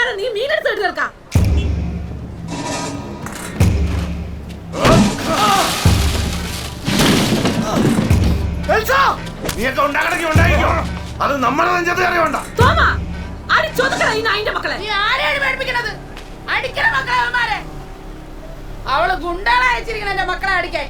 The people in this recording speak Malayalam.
പഠിക്കാതെ നീ മീനെടുത്ത് ഇട്ട് നിൽക്കാം. നീയൊക്കെ ഉണ്ടാക്കണമെങ്കിൽ ഉണ്ടായിക്കോ. അത് നമ്മുടെ നെഞ്ചത്ത് കയറിയോണ്ട. തോമാ അടിച്ചൊതുക്കണ ഈ നായിന്റെ മക്കളെ. നീ ആരെയാണ് പഠിപ്പിക്കണത്? അടിക്കണ മക്കളെ അവന്മാരെ. അവള് ഗുണ്ടാളെ അയച്ചിരിക്കണ എന്റെ മക്കളെ അടിക്കാൻ.